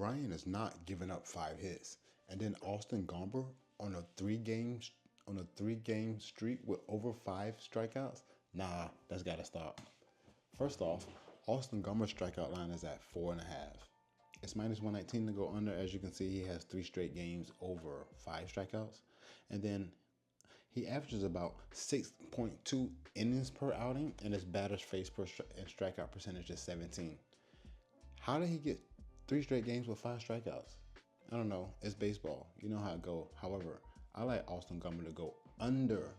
Ryan is not giving up 5 hits. And then Austin Gomber on a 3-game streak with over 5 strikeouts. Nah, that's gotta stop. First off, Austin Gomber's strikeout line is at 4.5. It's minus 119 to go under. As you can see, he has 3 straight games over 5 strikeouts. And then he averages about 6.2 innings per outing, and his batter's face per and strikeout percentage is 17. How did he get 3 straight games with 5 strikeouts? I don't know. It's baseball. You know how it go. However, I like Austin Gomber to go under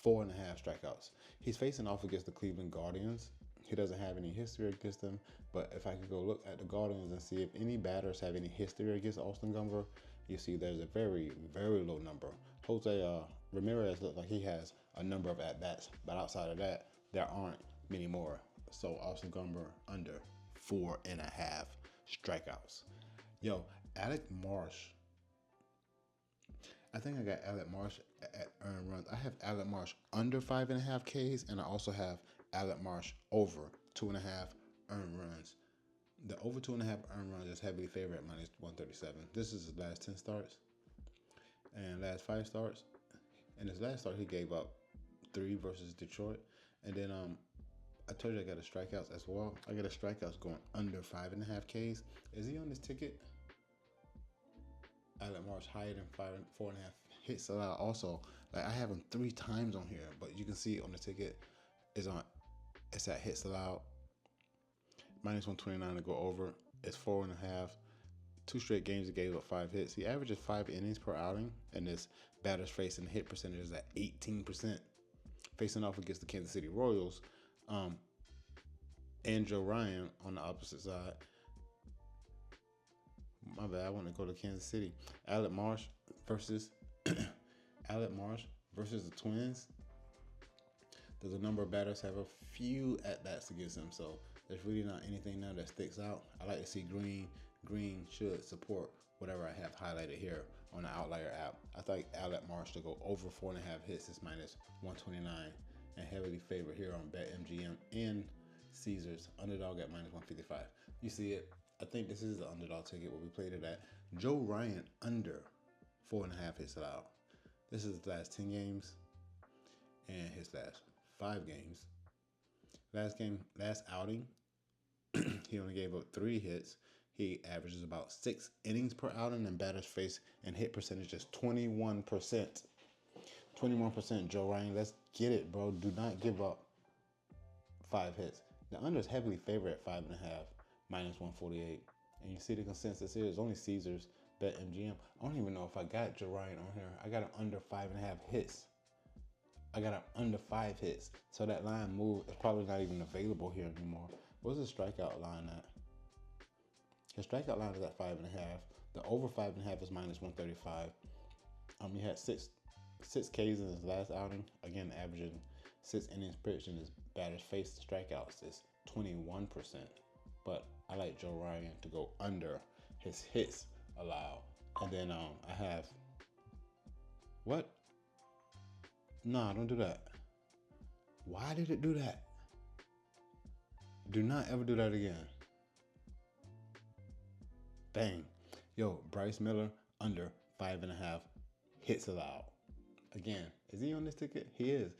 4.5 strikeouts. He's facing off against the Cleveland Guardians. He doesn't have any history against them, but if I could go look at the Guardians and see if any batters have any history against Austin Gomber, you see there's a very, very low number. Jose Ramirez looks like he has a number of at-bats, but outside of that, there aren't many more. So Austin Gomber under 4.5 strikeouts. Yo, Alec Marsh. I think I got Alec Marsh at earned runs. I have Alec Marsh under 5.5 Ks, and I also have Alec Marsh over 2.5 earned runs. The over 2.5 earned runs is heavily favored at minus 137. This is his last 10 starts and last 5 starts. In his last start, he gave up 3 versus Detroit. And then I told you I got a strikeouts as well. I got a strikeouts going under 5.5 Ks. Is he on this ticket? Alec Marsh higher than 4.5 hits allowed. Also, like I have him 3 times on here, but you can see on the ticket it's at hits allowed. Minus 129 to go over. It's 4.5. 2 straight games he gave up 5 hits. He averages 5 innings per outing, and his batter's face and hit percentage is at 18%. Facing off against the Kansas City Royals, and Joe Ryan on the opposite side. My bad, I want to go to Kansas City. Alec Marsh versus Alec Marsh versus the Twins. There's a number of batters have a few at-bats against him, so there's really not anything now that sticks out. I like to see green. Green should support whatever I have highlighted here on the Outlier app. I think Alec Marsh to go over 4.5 hits is minus 129 and heavily favored here on BetMGM and Caesars. Underdog at minus 155. You see it. I think this is the underdog ticket where we played it at. Joe Ryan under 4.5 hits allowed. This is his last 10 games and his last 5 games. Last outing, he only gave up 3 hits. He averages about 6 innings per outing, and batter's face and hit percentage is 21%. 21%, Joe Ryan. Let's get it, bro. Do not give up 5 hits. The under is heavily favored at 5.5, minus 148. And you see the consensus here is only Caesars, BetMGM. I don't even know if I got Joe Ryan on here. I got him under 5.5 hits. I got him under 5 hits. So that line move is probably not even available here anymore. What's the strikeout line at? His strikeout line is at 5.5. The over 5.5 is minus 135. He had six Ks in his last outing. Again, averaging 6 innings pitched, and his batter's face strikeouts is 21%. But I like Joe Ryan to go under his hits allowed. And then I have what? Nah, don't do that. Why did it do that? Do not ever do that again. Bang. Yo, Bryce Miller under 5.5 hits allowed. Again, is he on this ticket? He is.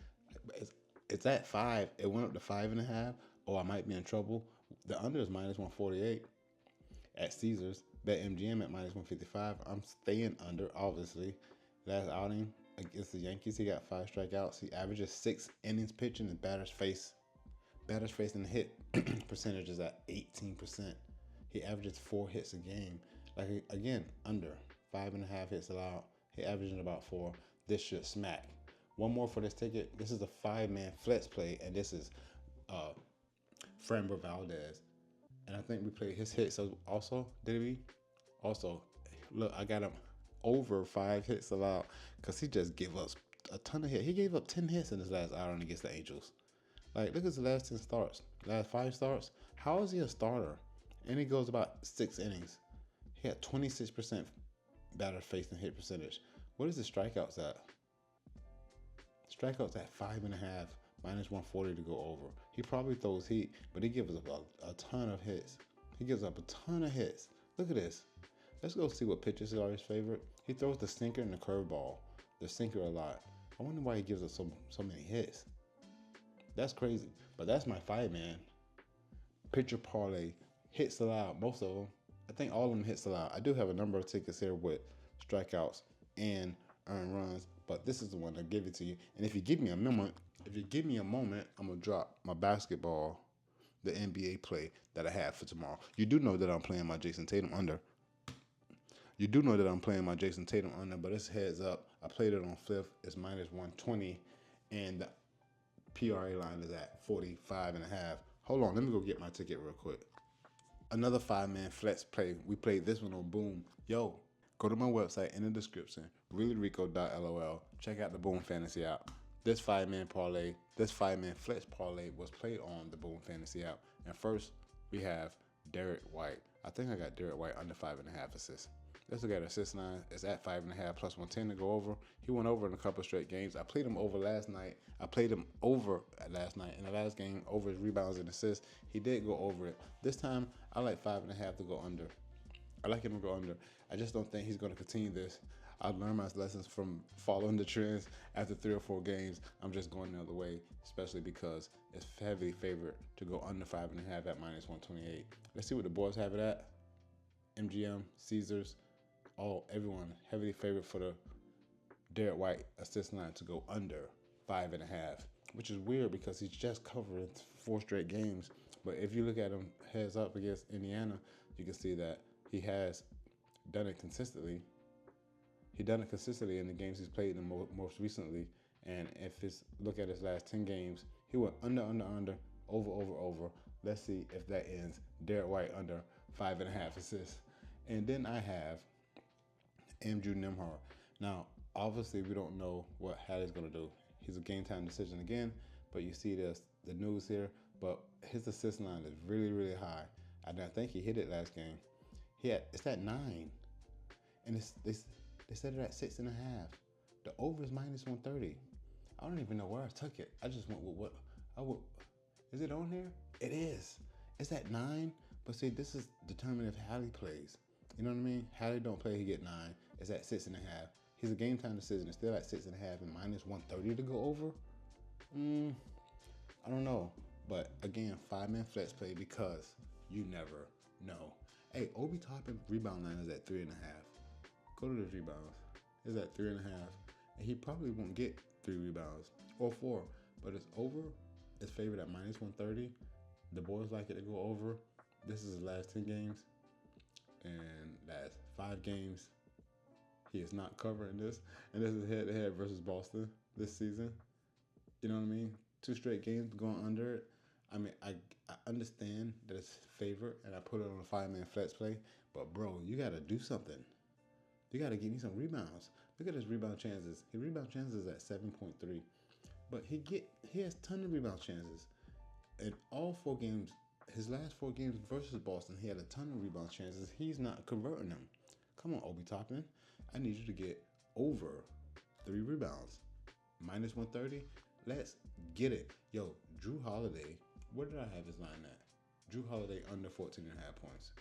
It's at 5. It went up to 5.5. Oh, I might be in trouble. The under is minus 148 at Caesars. BetMGM at minus 155. I'm staying under, obviously. Last outing against the Yankees, he got 5 strikeouts. He averages 6 innings pitching, and batter's face and hit percentage is at 18%. He averages 4 hits a game. Like, again, under 5.5 hits allowed. He averaging about 4. This should smack. One more for this ticket. This is a 5-man flex play, and this is Framber Valdez. And I think we played his hits also. Did we? Also, look, I got him over 5 hits allowed because he just gave us a ton of hits. He gave up 10 hits in his last outing against the Angels. Like, look at his last 10 starts. Last 5 starts. How is he a starter? And he goes about 6 innings. He had 26% batter face and hit percentage. What is the strikeouts at? Strikeouts at 5.5, minus 140 to go over. He probably throws heat, but he gives up a ton of hits. He gives up a ton of hits. Look at this. Let's go see what pitches are his favorite. He throws the sinker and the curveball. The sinker a lot. I wonder why he gives us so many hits. That's crazy. But that's my 5-man pitcher parlay. Hits allowed, most of them. I think all of them hits allowed. I do have a number of tickets here with strikeouts and earned runs, but this is the one I give it to you. And if you give me a moment, I'm gonna drop my basketball, the NBA play that I have for tomorrow. You do know that I'm playing my Jason Tatum under. But it's heads up. I played it on Flip. It's minus 120, and the PRA line is at 45.5. Hold on, let me go get my ticket real quick. Another 5-man flex play. We played this one on Boom. Yo, go to my website in the description, ReallyRico.lol. Check out the Boom Fantasy app. This 5-man parlay, this 5-man flex parlay was played on the Boom Fantasy app. And first, we have Derek White. I think I got Derek White under 5.5 assists. Let's look at assist line. It's at 5.5 plus 110 to go over. He went over in a couple straight games. I played him over last night. In the last game, over his rebounds and assists. He did go over it. This time, I like 5.5 to go under. I like him to go under. I just don't think he's going to continue this. I've learned my lessons from following the trends. After 3 or 4 games, I'm just going the other way, especially because it's heavily favored to go under 5.5 at minus 128. Let's see what the boys have it at. MGM, Caesars, everyone heavily favored for the Derek White assist line to go under 5.5, which is weird because he's just covering 4 straight games. But if you look at him heads up against Indiana, you can see that he has done it consistently. He done it consistently in the games he's played in most recently. And if look at his last 10 games, he went under, over. Let's see if that ends Derek White under 5.5 assists. And then I have Andrew Nimhart. Now, obviously, we don't know what Hallie's going to do. He's a game time decision again, but you see the news here. But his assist line is really, really high. I think he hit it last game. It's at 9, and they set it at 6.5. The over is minus 130. I don't even know where I took it. I just went with what I would. Is it on here? It is. It's at 9. But see, this is determined if Hallie plays. You know what I mean? Hallie don't play, he get 9. It's at 6.5. He's a game time decision. It's still at 6.5 and minus 130 to go over. I don't know. But again, 5-man flex play because you never know. Hey, Obi Toppin rebound line is at 3.5. Go to the rebounds. It's at 3.5. And he probably won't get 3 rebounds or 4. But it's over. It's favored at minus 130. The boys like it to go over. This is his last 10 games. And last 5 games, he is not covering this. And this is head-to-head versus Boston this season. You know what I mean? 2 straight games going under it. I mean, I understand that it's favored, and I put it on a 5-man flex play. But, bro, you got to do something. You got to give me some rebounds. Look at his rebound chances. His rebound chances at 7.3. But he has a ton of rebound chances. In all 4 games, his last 4 games versus Boston, he had a ton of rebound chances. He's not converting them. Come on, Obi Toppin. I need you to get over 3 rebounds. Minus 130. Let's get it. Yo, Drew Holiday. Where did I have his line at? Drew Holiday under 14.5 points.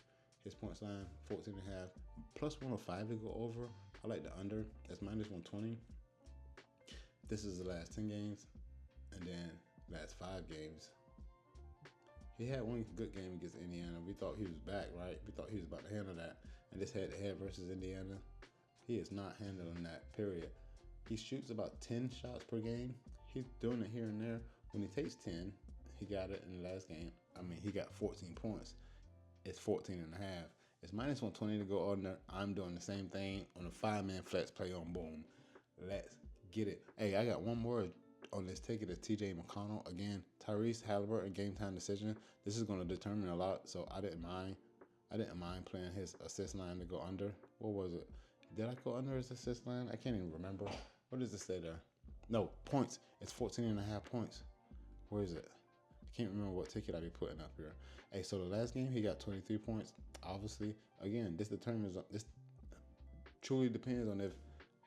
His points line, 14.5. Plus 105 to go over. I like the under. That's minus 120. This is the last 10 games. And then last 5 games. He had one good game against Indiana. We thought he was back, right? We thought he was about to handle that. And this head-to-head versus Indiana, he is not handling that, period. He shoots about 10 shots per game. He's doing it here and there. When he takes 10, he got it in the last game. I mean, he got 14 points. It's 14.5. It's minus 120 to go under. I'm doing the same thing on a 5-man flex play on Boom. Let's get it. Hey, I got one more on this ticket. It's TJ McConnell. Again, Tyrese Halliburton game time decision. This is going to determine a lot, so I didn't mind. Playing his assist line to go under. What was it? Did I go under his assist line? I can't even remember. What does it say there? No, points. It's 14.5 points. Where is it? I can't remember what ticket I be putting up here. Hey, so the last game, he got 23 points. Obviously, again, this truly depends on if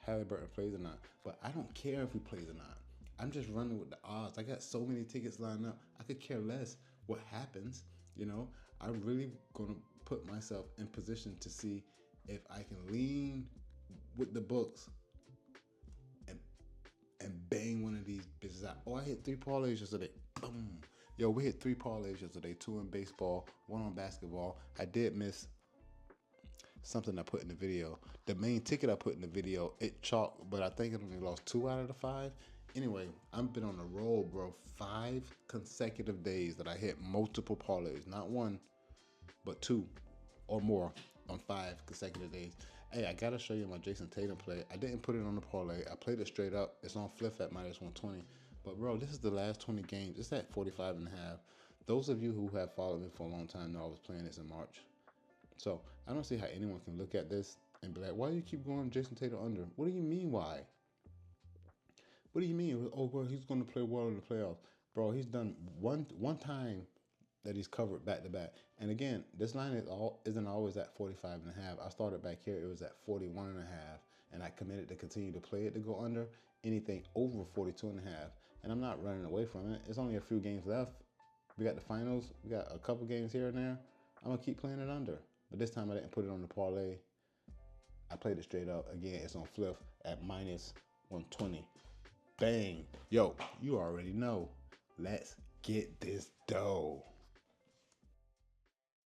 Halliburton plays or not. But I don't care if he plays or not. I'm just running with the odds. I got so many tickets lined up. I could care less what happens. You know, I'm really going to put myself in position to see if I can lean with the books and bang one of these bitches out. Oh, I hit 3 parlays yesterday. Boom. Yo, we hit 3 parlays yesterday. 2 in baseball, 1 on basketball. I did miss something I put in the video. The main ticket I put in the video, it chalked, but I think it only lost 2 out of the 5. Anyway, I've been on a roll, bro. 5 consecutive days that I hit multiple parlays. Not 1, but 2 or more on 5 consecutive days. Hey, I gotta show you my Jason Tatum play. I didn't put it on the parlay. I played it straight up. It's on flip at -120. But bro, this is the last 20 games. It's at 45.5. Those of you who have followed me for a long time know I was playing this in March. So I don't see how anyone can look at this and be like, why do you keep going Jason Tatum under? What do you mean why? What do you mean? Oh, well, he's going to play well in the playoffs. Bro, he's done one time that he's covered back to back. And again, this line isn't always at 45.5. I started back here, it was at 41.5. And I committed to continue to play it to go under anything over 42.5. And I'm not running away from it. It's only a few games left. We got the finals. We got a couple games here and there. I'm going to keep playing it under. But this time I didn't put it on the parlay. I played it straight up. Again, it's on flip at -120. Bang. Yo, you already know. Let's get this dough.